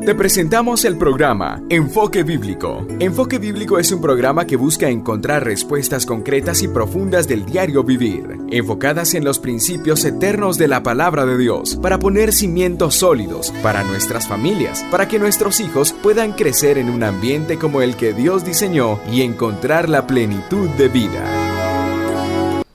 Te presentamos el programa Enfoque Bíblico. Enfoque Bíblico es un programa que busca encontrar respuestas concretas y profundas del diario vivir, enfocadas en los principios eternos de la palabra de Dios, para poner cimientos sólidos para nuestras familias, para que nuestros hijos puedan crecer en un ambiente como el que Dios diseñó y encontrar la plenitud de vida.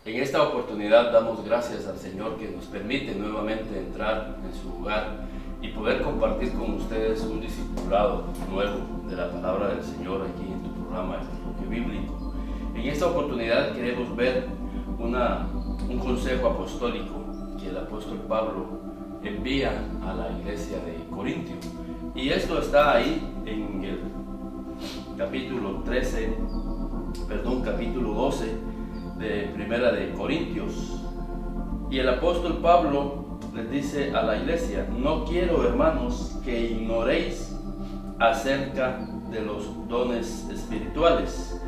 En esta oportunidad damos gracias al Señor que nos permite nuevamente entrar en su hogar y poder compartir con ustedes un discipulado nuevo de la palabra del Señor aquí en tu programa Enfoque Bíblico. En esta oportunidad queremos ver un consejo apostólico que el apóstol Pablo envía a la iglesia de Corintio. Y esto está ahí en el capítulo 12 de Primera de Corintios. Y el apóstol Pablo les dice a la iglesia: no quiero, hermanos, que ignoréis acerca de los dones espirituales.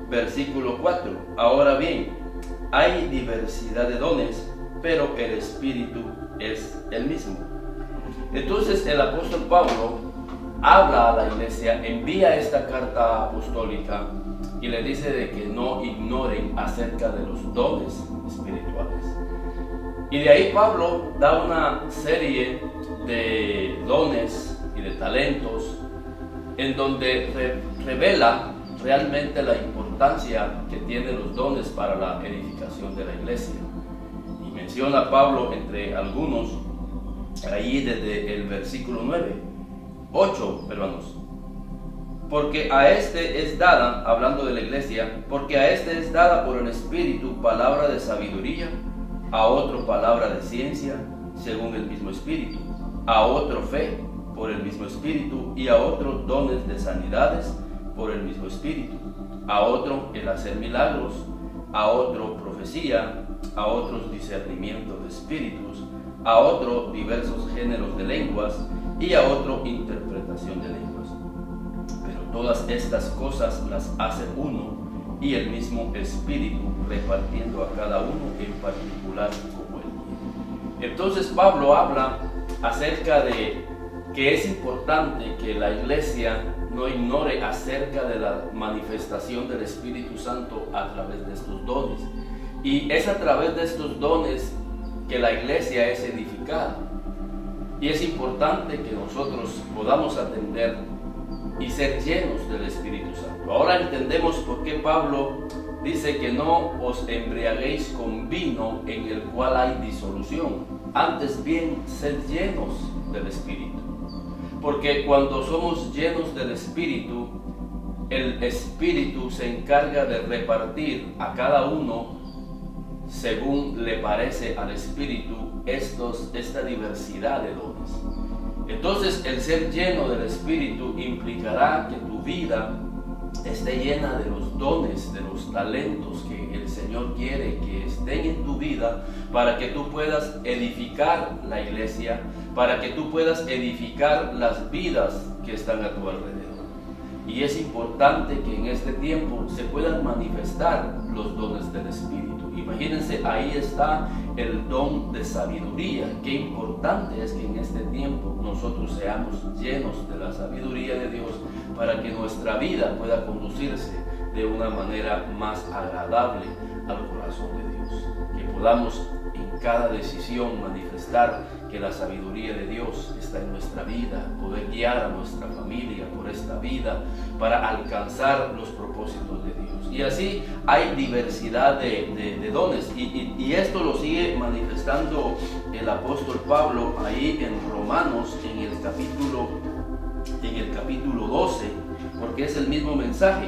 Versículo 4. Ahora bien, hay diversidad de dones, pero el Espíritu es el mismo. Entonces el apóstol Pablo habla a la iglesia, envía esta carta apostólica y le dice de que no ignoren acerca de los dones espirituales. Y de ahí Pablo da una serie de dones y de talentos en donde revela realmente la importancia que tienen los dones para la edificación de la iglesia. Y menciona Pablo entre algunos, ahí desde el versículo 8, hermanos. Porque a este es dada, hablando de la iglesia, porque a este es dada por el Espíritu palabra de sabiduría, a otro palabra de ciencia, según el mismo Espíritu, a otro fe, por el mismo Espíritu, y a otro dones de sanidades, por el mismo Espíritu, a otro el hacer milagros, a otro profecía, a otros discernimiento de espíritus, a otro diversos géneros de lenguas, y a otro interpretación de lenguas. Pero todas estas cosas las hace uno, y el mismo Espíritu, repartiendo a cada uno en particular como él quiere. Entonces Pablo habla acerca de que es importante que la iglesia no ignore acerca de la manifestación del Espíritu Santo a través de estos dones. Y es a través de estos dones que la iglesia es edificada. Y es importante que nosotros podamos atender y ser llenos del Espíritu Santo. Ahora entendemos por qué Pablo dice que no os embriaguéis con vino en el cual hay disolución, antes bien sed llenos del Espíritu. Porque cuando somos llenos del Espíritu, el Espíritu se encarga de repartir a cada uno según le parece al Espíritu esta diversidad de dones. Entonces el ser lleno del Espíritu implicará que tu vida esté llena de los dones, de los talentos que el Señor quiere que estén en tu vida, para que tú puedas edificar la iglesia, para que tú puedas edificar las vidas que están a tu alrededor. Y es importante que en este tiempo se puedan manifestar los dones del Espíritu. Imagínense, ahí está el don de sabiduría. Qué importante es que en este tiempo nosotros seamos llenos de la sabiduría de Dios, para que nuestra vida pueda conducirse de una manera más agradable al corazón de Dios. Que podamos en cada decisión manifestar que la sabiduría de Dios está en nuestra vida, poder guiar a nuestra familia por esta vida para alcanzar los propósitos de Dios. Y así hay diversidad de dones, y esto lo sigue manifestando el apóstol Pablo ahí en Romanos, en el capítulo 12, porque es el mismo mensaje.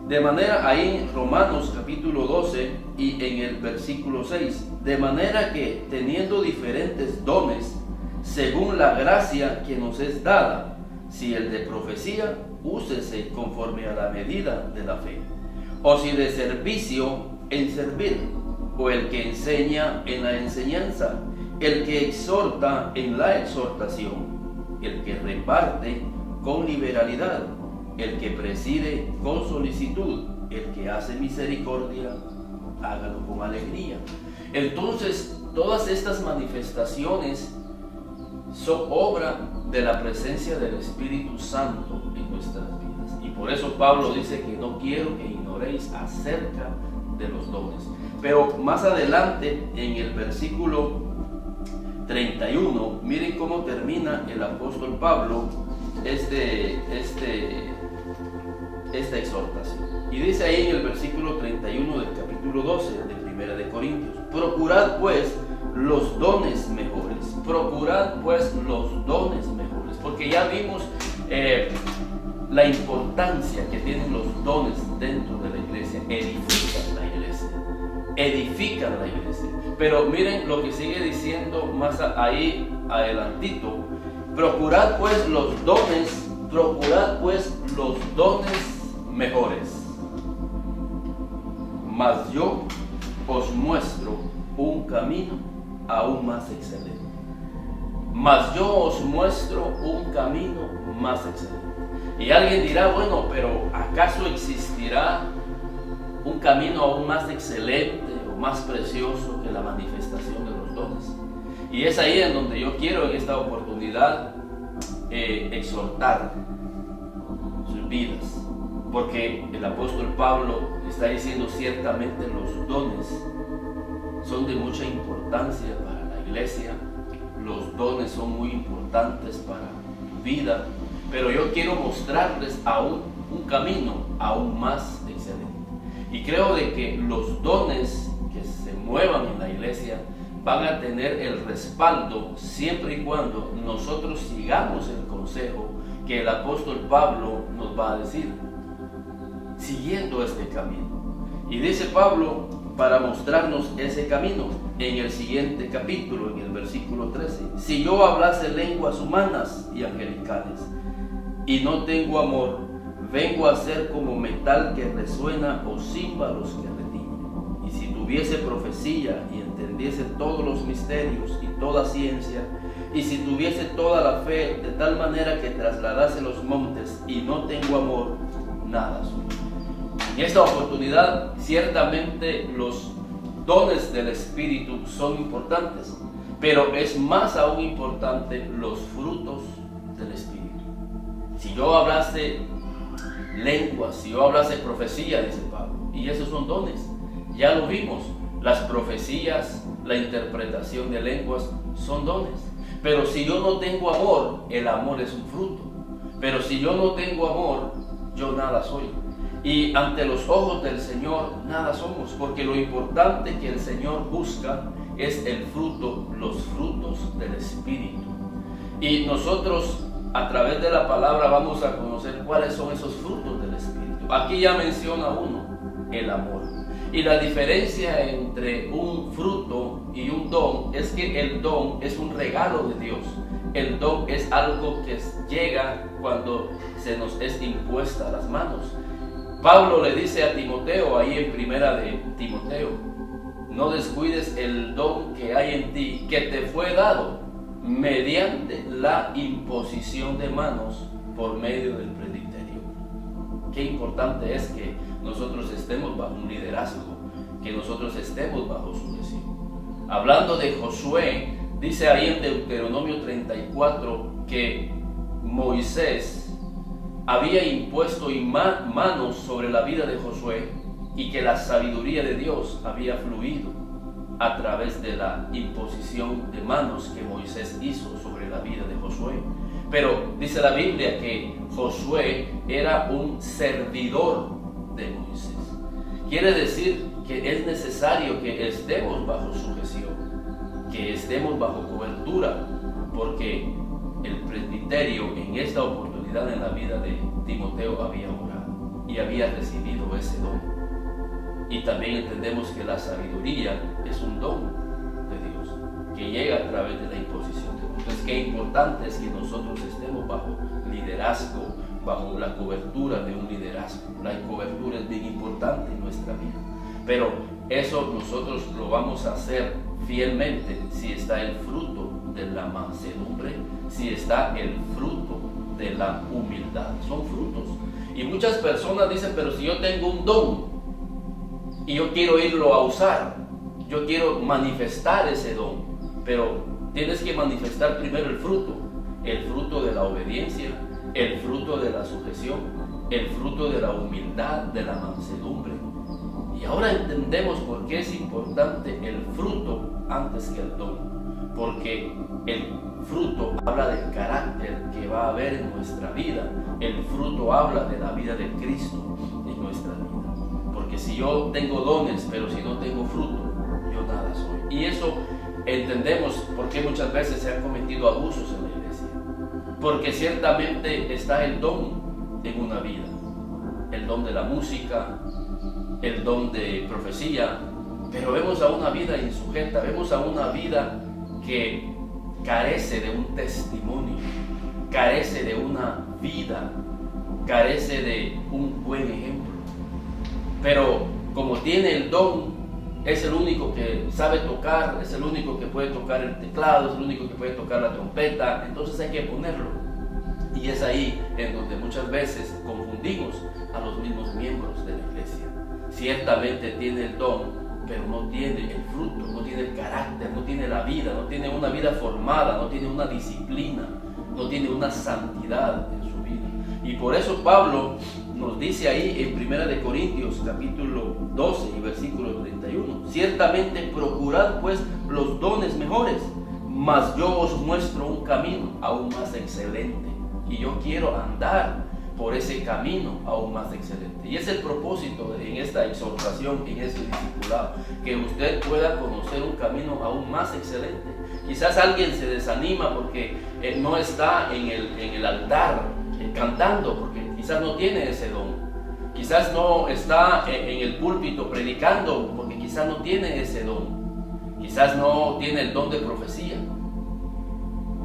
De manera, ahí en Romanos capítulo 12 y en el versículo 6, de manera que teniendo diferentes dones, según la gracia que nos es dada, si el de profecía, úsese conforme a la medida de la fe, o si de servicio, en servir, o el que enseña, en la enseñanza, el que exhorta, en la exhortación, el que reparte, con liberalidad, el que preside con solicitud, el que hace misericordia, hágalo con alegría. Entonces, todas estas manifestaciones son obra de la presencia del Espíritu Santo en nuestras vidas. Y por eso Pablo dice que no quiero que ignoréis acerca de los dones. Pero más adelante, en el versículo 31, miren cómo termina el apóstol Pablo esta exhortación. Y dice ahí en el versículo 31 del capítulo 12 de Primera de Corintios: procurad pues los dones mejores. Procurad pues los dones mejores. Porque ya vimos la importancia que tienen los dones dentro de la iglesia. Edifican la iglesia. Edifican la iglesia. Pero miren lo que sigue diciendo más ahí adelantito: procurad pues los dones mejores. Mas yo os muestro un camino aún más excelente. Mas yo os muestro un camino más excelente. Y alguien dirá, bueno, pero ¿acaso existirá un camino aún más excelente o más precioso que la manifestación de los dones? Y es ahí en donde yo quiero en esta oportunidad exhortar sus vidas. Porque el apóstol Pablo está diciendo ciertamente los dones son de mucha importancia para la iglesia. Los dones son muy importantes para tu vida. Pero yo quiero mostrarles aún un camino aún más excelente. Y creo de que los dones que se muevan en la iglesia van a tener el respaldo siempre y cuando nosotros sigamos el consejo que el apóstol Pablo nos va a decir, siguiendo este camino. Y dice Pablo, para mostrarnos ese camino, en el siguiente capítulo, en el versículo 13: si yo hablase lenguas humanas y angelicales y no tengo amor, vengo a ser como metal que resuena o címbalos que retiñen. Y si tuviese profecía y entendiese todos los misterios y toda ciencia, y si tuviese toda la fe de tal manera que trasladase los montes y no tengo amor, nada soy. En esta oportunidad, ciertamente los dones del Espíritu son importantes, pero es más aún importante los frutos del Espíritu. Si yo hablase lenguas, si yo hablase profecía, dice Pablo, y esos son dones, ya lo vimos, las profecías, la interpretación de lenguas son dones. Pero si yo no tengo amor, el amor es un fruto. Pero si yo no tengo amor, yo nada soy. Y ante los ojos del Señor nada somos, porque lo importante que el Señor busca es el fruto, los frutos del Espíritu. Y nosotros a través de la palabra vamos a conocer cuáles son esos frutos del Espíritu. Aquí ya menciona uno, el amor. Y la diferencia entre un fruto y un don es que el don es un regalo de Dios. El don es algo que llega cuando se nos es impuesta a las manos. Pablo le dice a Timoteo, ahí en Primera de Timoteo: no descuides el don que hay en ti, que te fue dado mediante la imposición de manos por medio del presbiterio. Qué importante es que nosotros estemos bajo un liderazgo, que nosotros estemos bajo sujeción. Hablando de Josué, dice ahí en Deuteronomio 34 que Moisés había impuesto manos sobre la vida de Josué y que la sabiduría de Dios había fluido a través de la imposición de manos que Moisés hizo sobre la vida de Josué. Pero dice la Biblia que Josué era un servidor de Moisés. Quiere decir que es necesario que estemos bajo sujeción, que estemos bajo cobertura, porque el presbiterio en esta oportunidad en la vida de Timoteo había orado y había recibido ese don. Y también entendemos que la sabiduría es un don de Dios que llega a través de la imposición de manos. Entonces, qué importante es que nosotros estemos bajo liderazgo, bajo la cobertura de un liderazgo. La cobertura es bien importante en nuestra vida, pero eso nosotros lo vamos a hacer fielmente si está el fruto de la mansedumbre, si está el fruto de la humildad. Son frutos. Y muchas personas dicen, pero si yo tengo un don y yo quiero irlo a usar, yo quiero manifestar ese don, pero tienes que manifestar primero el fruto. el fruto de la obediencia, el fruto de la sujeción, el fruto de la humildad, de la mansedumbre. Y ahora entendemos por qué es importante el fruto antes que el don. Porque el fruto habla del carácter que va a haber en nuestra vida. El fruto habla de la vida de Cristo en nuestra vida. Porque si yo tengo dones, pero si no tengo fruto, yo nada soy. Y eso entendemos por qué muchas veces se han cometido abusos en la iglesia. Porque ciertamente está el don en una vida. El don de la música, el don de profecía, pero vemos a una vida insujeta, vemos a una vida que carece de un testimonio, carece de una vida, carece de un buen ejemplo. Pero como tiene el don, es el único que sabe tocar, es el único que puede tocar el teclado, es el único que puede tocar la trompeta, entonces hay que ponerlo. Y es ahí en donde muchas veces confundimos a los mismos miembros de la iglesia. Ciertamente tiene el don, pero no tiene el fruto, no tiene el carácter, no tiene la vida, no tiene una vida formada, no tiene una disciplina, no tiene una santidad en su vida. Y por eso Pablo nos dice ahí en 1 Corintios capítulo 12 y versículo 31, ciertamente procurad pues los dones mejores, mas yo os muestro un camino aún más excelente, y yo quiero andar por ese camino aún más excelente. Y es el propósito en esta exhortación, en este discipulado, que usted pueda conocer un camino aún más excelente. Quizás alguien se desanima porque no está en el altar cantando, porque quizás no tiene ese don. Quizás no está en el púlpito predicando, porque quizás no tiene ese don. Quizás no tiene el don de profecía.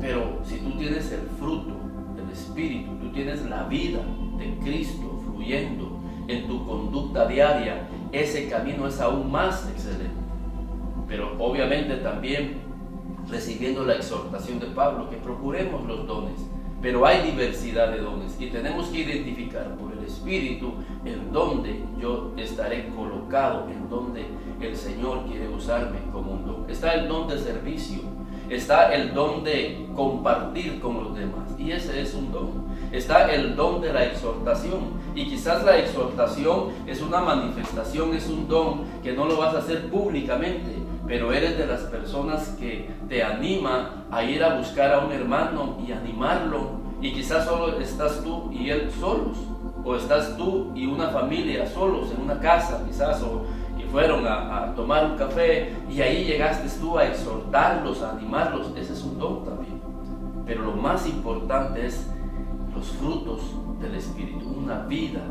Pero si tú tienes el fruto del Espíritu, tú tienes la vida de Cristo fluyendo en tu conducta diaria, ese camino es aún más excelente. Pero obviamente también recibiendo la exhortación de Pablo, que procuremos los dones, pero hay diversidad de dones y tenemos que identificar por el Espíritu en donde yo estaré colocado, en donde el Señor quiere usarme como un don. Está el don de servicio, está el don de compartir con los demás, y ese es un don. Está el don de la exhortación, y quizás la exhortación es una manifestación, es un don que no lo vas a hacer públicamente, pero eres de las personas que te anima a ir a buscar a un hermano y animarlo, y quizás solo estás tú y él solos, o estás tú y una familia solos en una casa quizás, o que fueron a tomar un café y ahí llegaste tú a exhortarlos, a animarlos. Ese es un don también. Pero lo más importante es los frutos del Espíritu, una vida,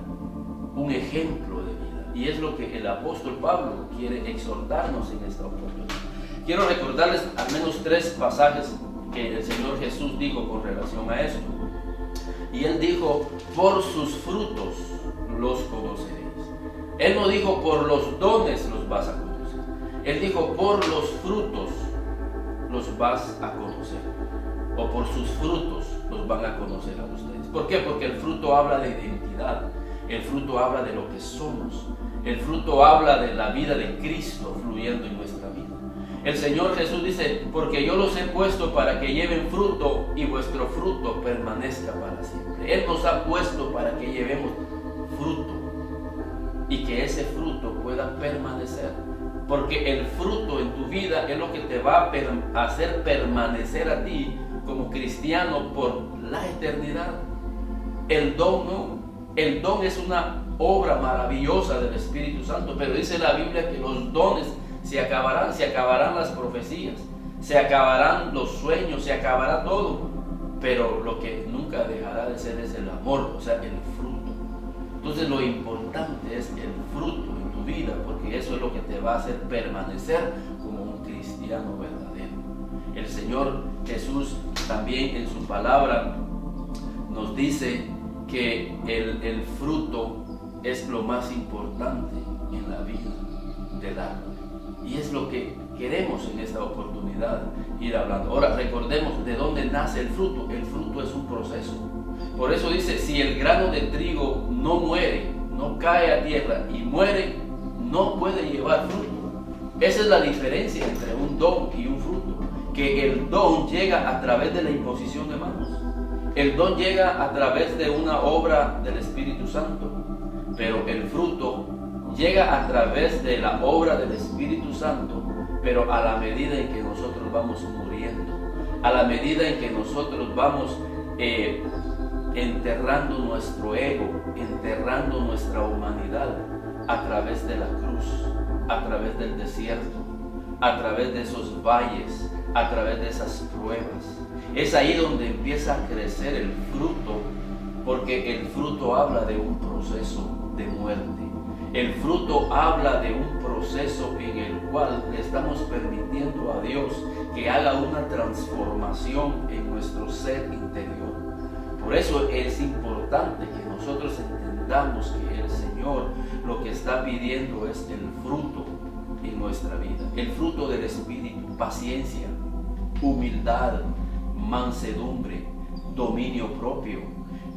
un ejemplo de vida. Y es lo que el apóstol Pablo quiere exhortarnos en esta oportunidad. Quiero recordarles al menos 3 pasajes que el Señor Jesús dijo con relación a esto. Y Él dijo, por sus frutos los conoceréis. Él no dijo, por los dones los vas a conocer. Él dijo, por los frutos los vas a conocer. O por sus frutos los van a conocer a ustedes. ¿Por qué? Porque el fruto habla de identidad. El fruto habla de lo que somos. El fruto habla de la vida de Cristo fluyendo en nuestra vida. El Señor Jesús dice, porque yo los he puesto para que lleven fruto y vuestro fruto permanezca para siempre. Él nos ha puesto para que llevemos fruto y que ese fruto pueda permanecer. Porque el fruto en tu vida es lo que te va a hacer permanecer a ti como cristiano por la eternidad. El don no. El don es una obra maravillosa del Espíritu Santo, pero dice la Biblia que los dones se acabarán las profecías, se acabarán los sueños, se acabará todo, pero lo que nunca dejará de ser es el amor, o sea, el fruto. Entonces lo importante es el fruto en tu vida, porque eso es lo que te va a hacer permanecer como un cristiano verdadero. El Señor Jesús también en su palabra nos dice que el fruto es lo más importante en la vida del árbol. Y es lo que queremos en esta oportunidad ir hablando. Ahora recordemos de dónde nace el fruto. El fruto es un proceso. Por eso dice, si el grano de trigo no muere, no cae a tierra y muere, no puede llevar fruto. Esa es la diferencia entre un don y un fruto. Que el don llega a través de la imposición de manos. El don llega a través de una obra del Espíritu Santo, pero el fruto llega a través de la obra del Espíritu Santo, pero a la medida en que nosotros vamos muriendo, a la medida en que nosotros vamos enterrando nuestro ego, enterrando nuestra humanidad a través de la cruz, a través del desierto, a través de esos valles, a través de esas pruebas. Es ahí donde empieza a crecer el fruto, porque el fruto habla de un proceso de muerte. El fruto habla de un proceso en el cual le estamos permitiendo a Dios que haga una transformación en nuestro ser interior. Por eso es importante que nosotros entendamos que el Señor lo que está pidiendo es el fruto en nuestra vida. El fruto del Espíritu: paciencia, humildad, mansedumbre, dominio propio.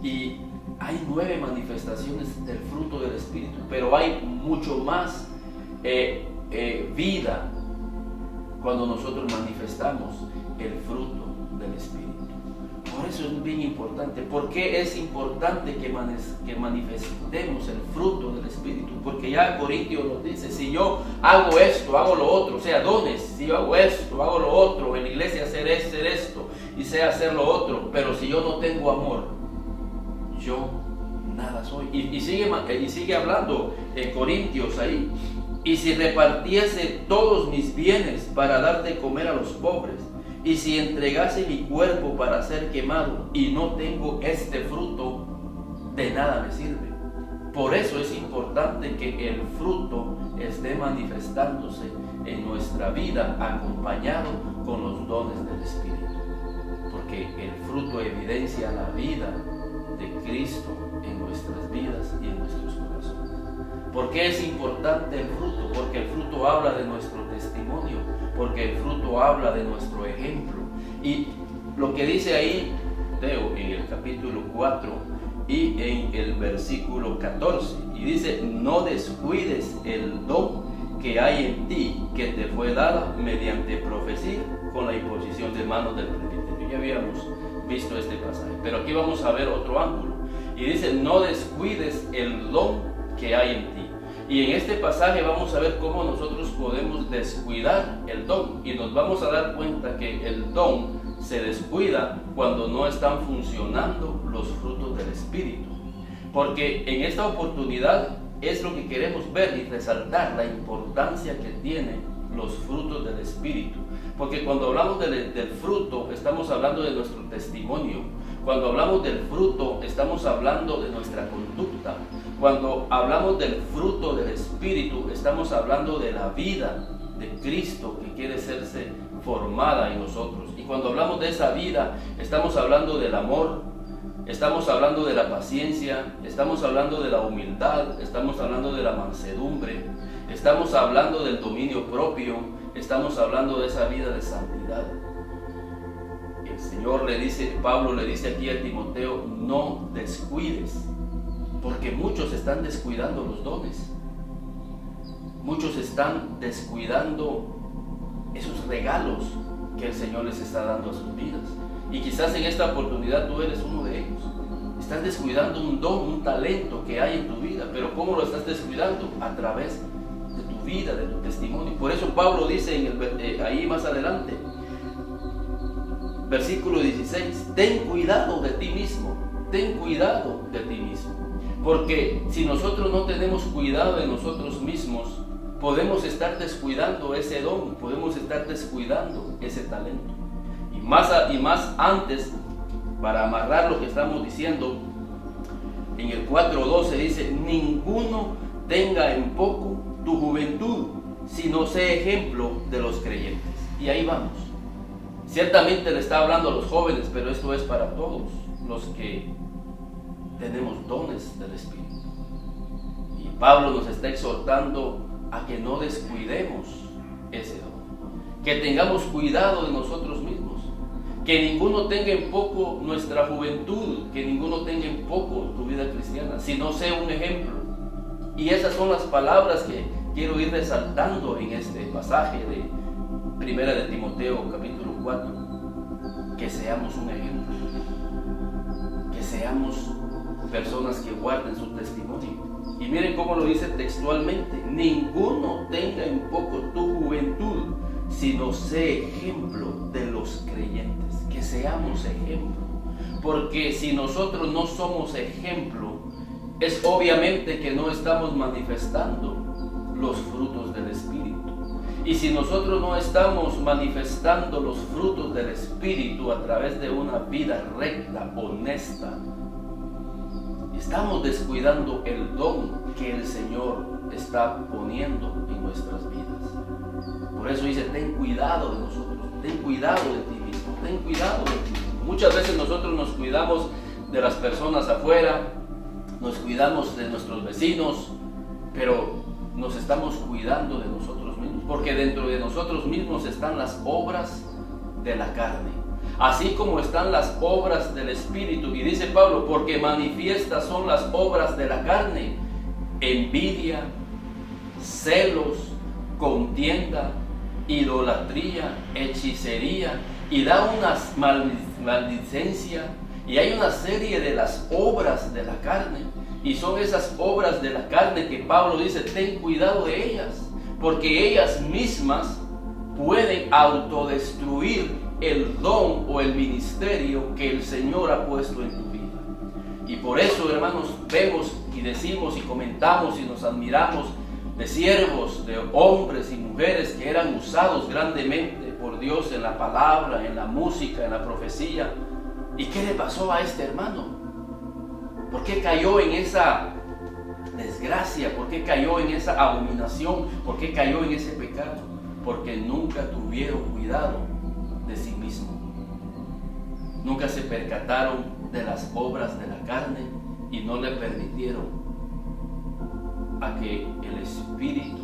Y hay 9 manifestaciones del fruto del Espíritu, pero hay mucho más vida cuando nosotros manifestamos el fruto del Espíritu. Por eso es bien importante. ¿Por qué es importante que manifestemos el fruto del Espíritu? Porque ya Corintios nos dice: si yo hago esto, hago lo otro, o sea, dones, si yo hago esto, hago lo otro, en la iglesia hacer esto y sé hacer lo otro, pero si yo no tengo amor, yo nada soy. Y sigue hablando Corintios ahí: y si repartiese todos mis bienes para dar de comer a los pobres, y si entregase mi cuerpo para ser quemado y no tengo este fruto, de nada me sirve. Por eso es importante que el fruto esté manifestándose en nuestra vida, acompañado con los dones del Espíritu, porque el fruto evidencia la vida de Cristo en nuestras vidas y en nuestros corazones. ¿Por qué es importante el fruto? Porque el fruto habla de nuestro testimonio, porque el fruto habla de nuestro ejemplo. Y lo que dice ahí Mateo en el capítulo 4 y en el versículo 14, y dice: no descuides el don que hay en ti, que te fue dada mediante profecía con la imposición de manos del presbiterio. Ya habíamos visto este pasaje, pero aquí vamos a ver otro ángulo, y dice: no descuides el don que hay en ti. Y en este pasaje vamos a ver cómo nosotros podemos descuidar el don, y nos vamos a dar cuenta que el don se descuida cuando no están funcionando los frutos del Espíritu. Porque en esta oportunidad es lo que queremos ver y resaltar, la importancia que tienen los frutos del Espíritu. Porque cuando hablamos del fruto, estamos hablando de nuestro testimonio. Cuando hablamos del fruto, estamos hablando de nuestra conducta. Cuando hablamos del fruto del Espíritu, estamos hablando de la vida de Cristo que quiere serse formada en nosotros. Y cuando hablamos de esa vida, estamos hablando del amor, estamos hablando de la paciencia, estamos hablando de la humildad, estamos hablando de la mansedumbre, estamos hablando del dominio propio, estamos hablando de esa vida de santidad. El Señor Pablo le dice aquí a Timoteo: no descuides, porque muchos están descuidando los dones, muchos están descuidando esos regalos que el Señor les está dando a sus vidas. Y quizás en esta oportunidad tú eres uno de ellos. Estás descuidando un don, un talento que hay en tu vida, pero ¿cómo lo estás descuidando? A través de tu vida, de tu testimonio. Por eso Pablo dice ahí más adelante, versículo 16: ten cuidado de ti mismo, ten cuidado de ti mismo. Porque si nosotros no tenemos cuidado de nosotros mismos, podemos estar descuidando ese don, podemos estar descuidando ese talento. Y más antes, para amarrar lo que estamos diciendo, en el 4:12 dice: ninguno tenga en poco tu juventud, sino sé ejemplo de los creyentes. Y ahí vamos. Ciertamente le está hablando a los jóvenes, pero esto es para todos los que tenemos dones del Espíritu. Y Pablo nos está exhortando a que no descuidemos ese don, que tengamos cuidado de nosotros mismos, que ninguno tenga en poco nuestra juventud, que ninguno tenga en poco tu vida cristiana, sino sea un ejemplo. Y esas son las palabras que quiero ir resaltando en este pasaje de Primera de Timoteo capítulo 4, que seamos un ejemplo, seamos personas que guarden su testimonio. Y miren cómo lo dice textualmente: ninguno tenga en poco tu juventud, sino sé ejemplo de los creyentes. Que seamos ejemplo, porque si nosotros no somos ejemplo, es obviamente que no estamos manifestando los frutos del Espíritu. Y si nosotros no estamos manifestando los frutos del Espíritu a través de una vida recta, honesta, estamos descuidando el don que el Señor está poniendo en nuestras vidas. Por eso dice: ten cuidado de nosotros, ten cuidado de ti mismo, ten cuidado de ti mismo. Muchas veces nosotros nos cuidamos de las personas afuera, nos cuidamos de nuestros vecinos, pero nos estamos cuidando de nosotros mismos, porque dentro de nosotros mismos están las obras de la carne, así como están las obras del Espíritu. Y dice Pablo: porque manifiestas son las obras de la carne: envidia, celos, contienda, idolatría, hechicería, y da una maldicencia. Y hay una serie de las obras de la carne, y son esas obras de la carne que Pablo dice: ten cuidado de ellas, porque ellas mismas pueden autodestruir el don o el ministerio que el Señor ha puesto en tu vida. Y por eso, hermanos, vemos y decimos y comentamos y nos admiramos de siervos, de hombres y mujeres que eran usados grandemente por Dios en la palabra, en la música, en la profecía. ¿Y qué le pasó a este hermano? ¿Por qué cayó en esa desgracia? ¿Por qué cayó en esa abominación? ¿Por qué cayó en ese pecado? Porque nunca tuvieron cuidado de sí mismo. Nunca se percataron de las obras de la carne y no le permitieron a que el Espíritu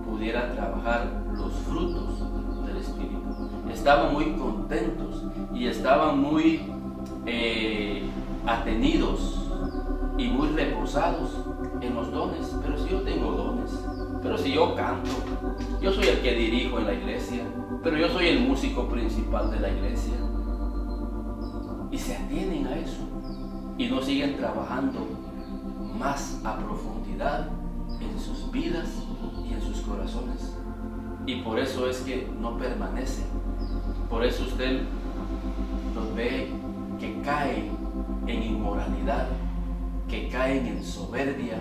pudiera trabajar los frutos del Espíritu. Estaban muy contentos y estaban muy atenidos y muy reposados en los dones. Pero si yo tengo dones, pero si yo canto, yo soy el que dirijo en la iglesia, pero yo soy el músico principal de la iglesia. Y se atienen a eso y no siguen trabajando más a profundidad en sus vidas y en sus corazones. Y por eso es que no permanecen. Por eso usted los ve que caen en inmoralidad, que caen en soberbia,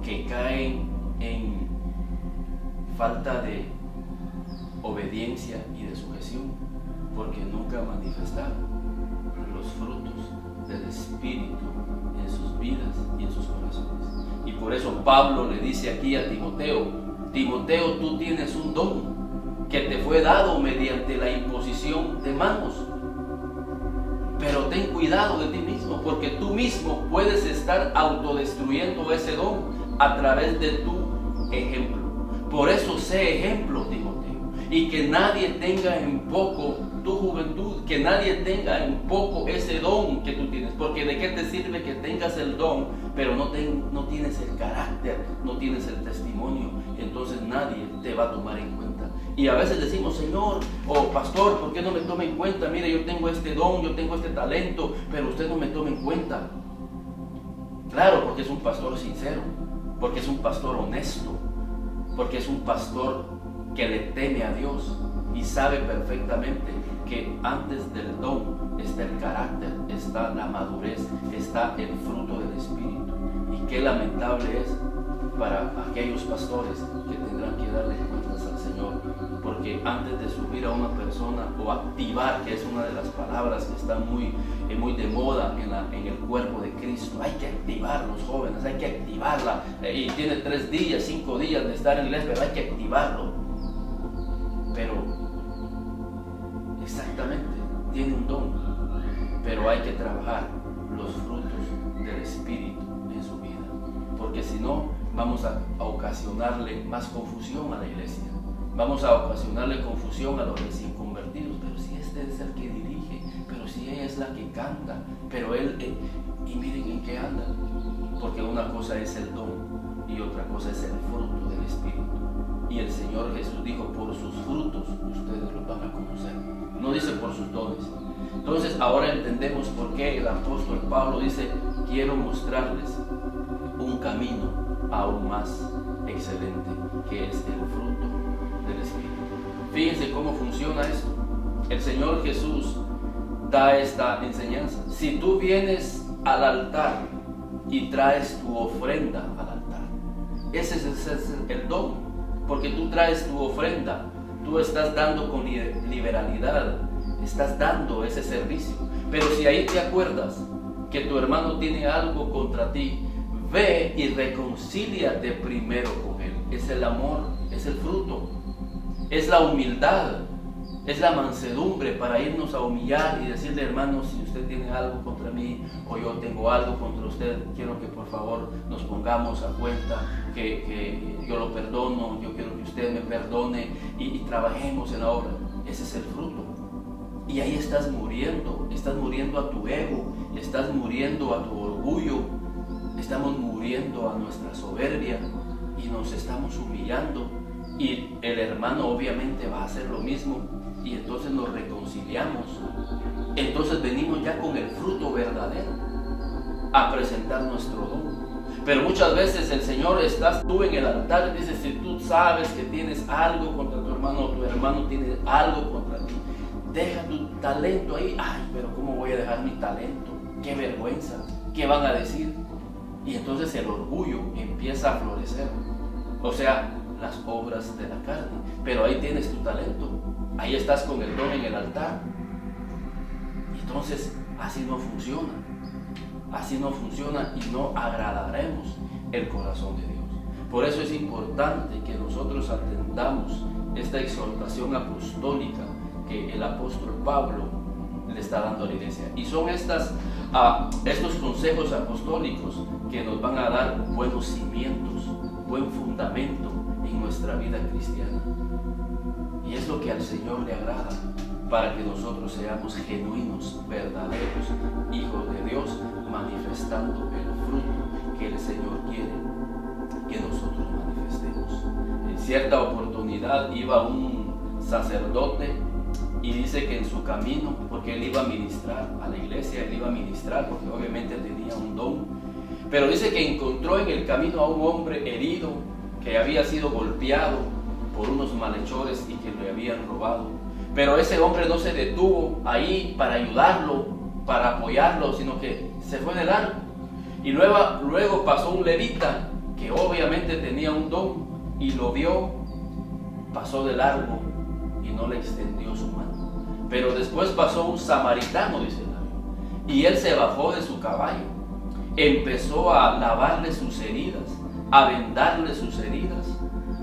que caen en falta de obediencia y de sujeción, porque nunca manifestaron los frutos del Espíritu en sus vidas y en sus corazones. Y por eso Pablo le dice aquí a Timoteo: Timoteo, tú tienes un don que te fue dado mediante la imposición de manos, pero ten cuidado de ti mismo, porque tú mismo puedes estar autodestruyendo ese don a través de tu ejemplo. Por eso sé ejemplo, Timoteo, y que nadie tenga en poco tu juventud, que nadie tenga en poco ese don que tú tienes, porque de qué te sirve que tengas el don, pero no tienes el carácter, no tienes el testimonio, y entonces nadie te va a tomar en cuenta. Y a veces decimos: Señor o pastor, ¿por qué no me toma en cuenta? Mire, yo tengo este don, yo tengo este talento, pero usted no me toma en cuenta. Claro, porque es un pastor sincero, porque es un pastor honesto, porque es un pastor que le teme a Dios y sabe perfectamente que antes del don está el carácter, está la madurez, está el fruto del Espíritu. Y qué lamentable es para aquellos pastores que tendrán que darle cuentas al Señor, porque antes de subir a una persona o activar, que es una de las palabras que está muy de moda en el cuerpo de Cristo, hay que activar los jóvenes, hay que activarla, y tiene 3 días, 5 días de estar en la iglesia, pero hay que activarlo. Pero exactamente, tiene un don, pero hay que trabajar los frutos del Espíritu en su vida, porque si no, vamos a ocasionarle más confusión a la iglesia, vamos a ocasionarle confusión a los recién convertidos. Pero si este es el que dirige, pero si ella es la que canta, pero él, y miren en qué anda, porque una cosa es el don y otra cosa es el fruto del Espíritu. Y el Señor Jesús dijo, por sus frutos ustedes los van a conocer. No dice por sus dones. Entonces ahora entendemos por qué el apóstol Pablo dice, quiero mostrarles un camino aún más excelente, que es el fruto del Espíritu. Fíjense cómo funciona esto. El Señor Jesús da esta enseñanza. Si tú vienes al altar y traes tu ofrenda al altar, ese es el don, porque tú traes tu ofrenda, tú estás dando con liberalidad, estás dando ese servicio. Pero si ahí te acuerdas que tu hermano tiene algo contra ti, ve y reconcíliate primero con él. Es el amor, es el fruto, es la humildad, es la mansedumbre para irnos a humillar y decirle, hermano, si usted tiene algo contra mí o yo tengo algo contra usted, quiero que por favor nos pongamos a cuenta, que yo lo perdono, yo quiero que usted me perdone y trabajemos en la obra. Ese es el fruto. Y ahí estás muriendo a tu ego, estás muriendo a tu orgullo, estamos muriendo a nuestra soberbia y nos estamos humillando. Y el hermano obviamente va a hacer lo mismo y entonces nos reconciliamos. Entonces venimos ya con el fruto verdadero a presentar nuestro don. Pero muchas veces el Señor, estás tú en el altar y dices, si tú sabes que tienes algo contra tu hermano o tu hermano tiene algo contra ti, deja tu talento ahí. Ay, pero ¿cómo voy a dejar mi talento? Qué vergüenza, ¿qué van a decir? Y entonces el orgullo empieza a florecer. O sea, las obras de la carne. Pero ahí tienes tu talento, ahí estás con el don en el altar. Y entonces así no funciona. Así no funciona y no agradaremos el corazón de Dios. Por eso es importante que nosotros atendamos esta exhortación apostólica que el apóstol Pablo le está dando a la iglesia. Y son estos consejos apostólicos que nos van a dar buenos cimientos, buen fundamento en nuestra vida cristiana. Y es lo que al Señor le agrada, para que nosotros seamos genuinos, verdaderos hijos de Dios, manifestando el fruto que el Señor quiere que nosotros manifestemos. En cierta oportunidad iba un sacerdote y dice que en su camino, porque él iba a ministrar a la iglesia, él iba a ministrar porque obviamente tenía un don, pero dice que encontró en el camino a un hombre herido que había sido golpeado por unos malhechores y que le habían robado. Pero ese hombre no se detuvo ahí para ayudarlo, para apoyarlo, sino que se fue de largo. Y luego pasó un levita que obviamente tenía un don y lo vio, pasó de largo y no le extendió su mano. Pero después pasó un samaritano, dice la Biblia, y él se bajó de su caballo, empezó a lavarle sus heridas, a vendarle sus heridas.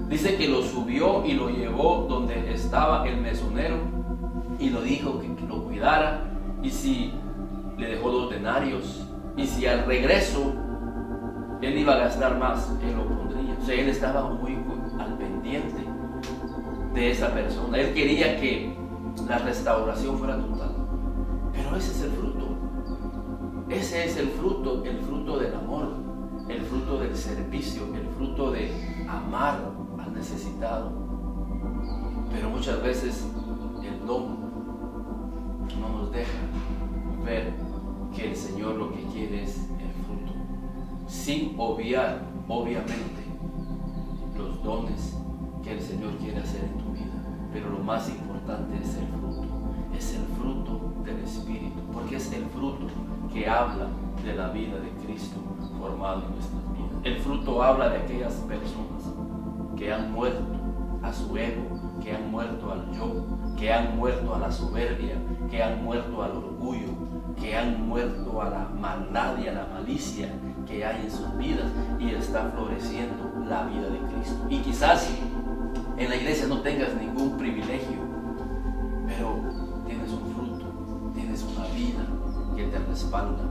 Dice que lo subió y lo llevó donde estaba el mesonero y lo dijo que lo cuidara, y si le dejó 2 denarios, y si al regreso él iba a gastar más, él lo pondría. O sea, él estaba muy al pendiente de esa persona. Él quería que la restauración fuera total. Pero ese es el fruto. Ese es el fruto del amor, el fruto del servicio, el fruto de amar al necesitado. Pero muchas veces el don no nos deja ver que el Señor lo que quiere es el fruto, sin obviar, obviamente, los dones que el Señor quiere hacer en tu vida. Pero lo más importante es el fruto del Espíritu, porque es el fruto que habla de la vida de Cristo formado en nuestras vidas. El fruto habla de aquellas personas que han muerto a su ego, que han muerto al yo, que han muerto a la soberbia, que han muerto al orgullo, que han muerto a la maldad y a la malicia que hay en sus vidas, y está floreciendo la vida de Cristo. Y quizás en la iglesia no tengas ningún privilegio, pero tienes un fruto, tienes una vida que te respalda,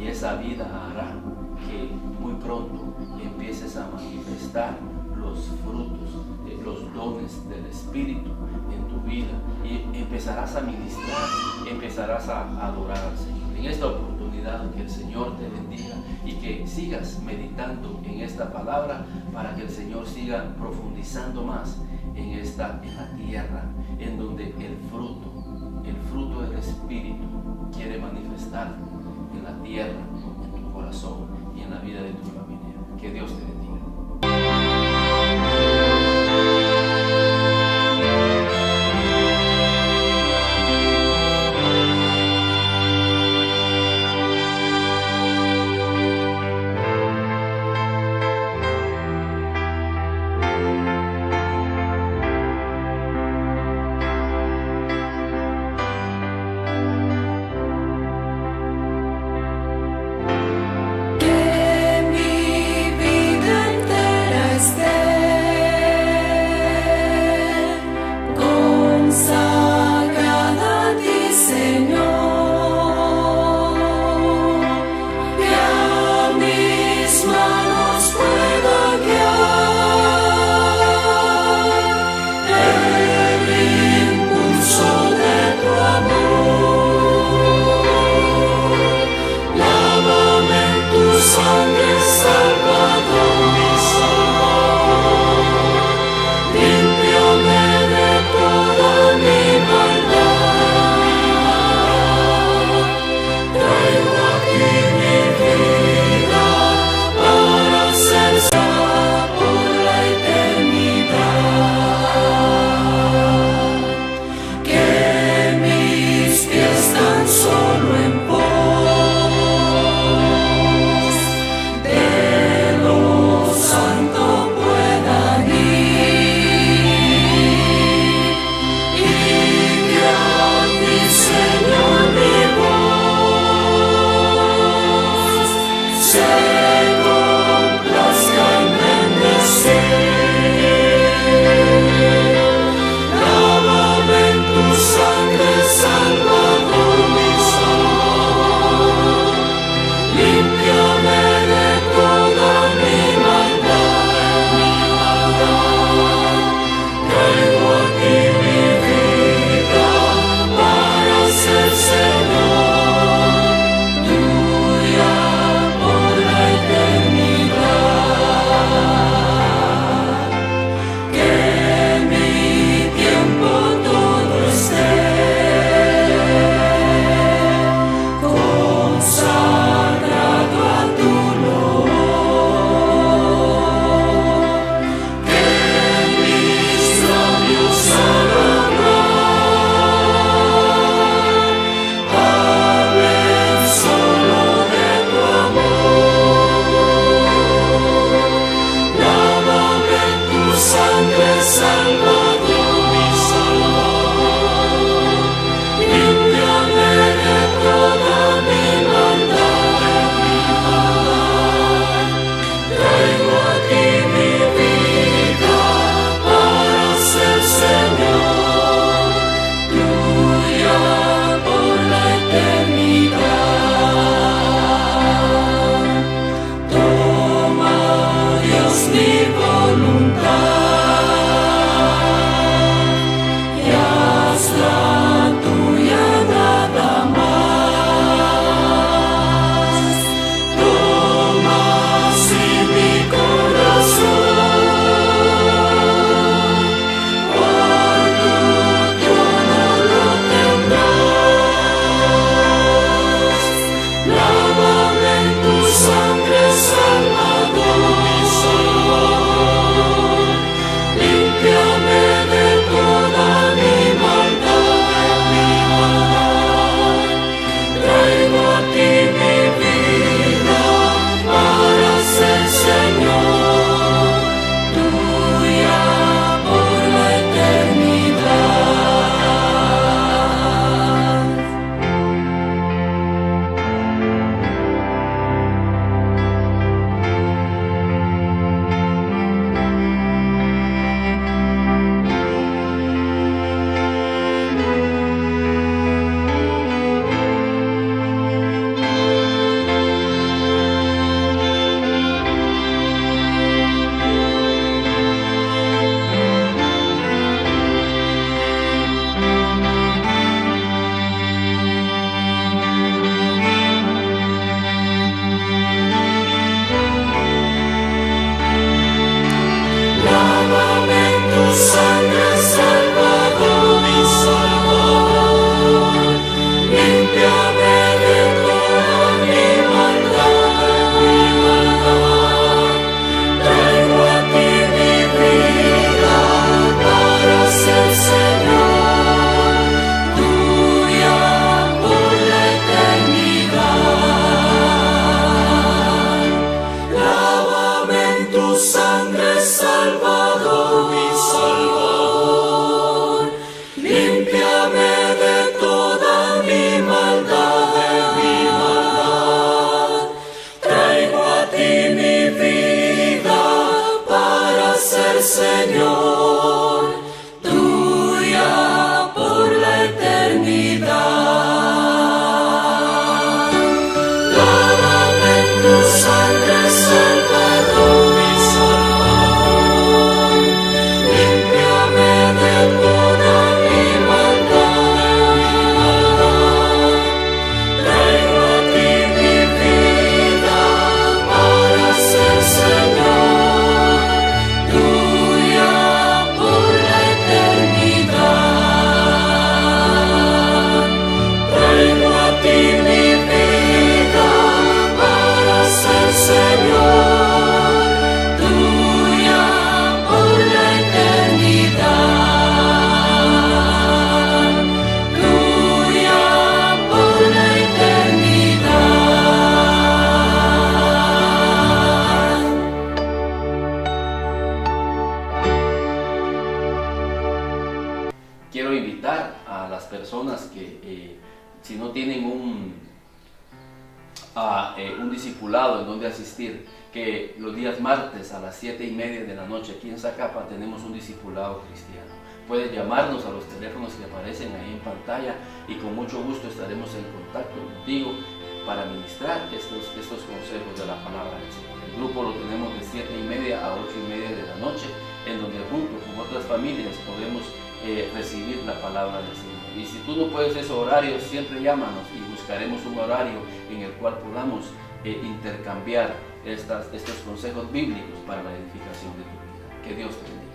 y esa vida hará que muy pronto empieces a manifestar los frutos, los dones del Espíritu en tu vida, y empezarás a ministrar, empezarás a adorar al Señor. En esta oportunidad oportunidad. Que el Señor te bendiga y que sigas meditando en esta palabra para que el Señor siga profundizando más en la tierra, en donde el fruto del Espíritu quiere manifestar en la tierra, en tu corazón y en la vida de tu familia. Que Dios te bendiga. Señor, tuya por la eternidad. el Señor, tuya por la eternidad. Lávame en tu sangre, Salvador, mi Salvador. Límpiame de toda mi maldad. Traigo a ti mi vida para ser Señor, tuya por la eternidad. Traigo a ti mi vida para ser Señor, tuya por la eternidad. Tuya por la eternidad. Quiero invitar a las personas que si no tienen un discipulado en donde asistir, que los días martes a las 7:30 de la noche aquí en Zacapa tenemos un discipulado cristiano. Puedes llamarnos a los teléfonos que aparecen ahí en pantalla y con mucho gusto estaremos en contacto contigo para ministrar estos consejos de la palabra del Señor. El grupo lo tenemos de 7:30 a 8:30 de la noche, en donde junto con otras familias podemos recibir la palabra del Señor. Y si tú no puedes ese horario, siempre llámanos y buscaremos un horario en el cual podamos intercambiar estos consejos bíblicos para la edificación de tu vida. Que Dios te bendiga.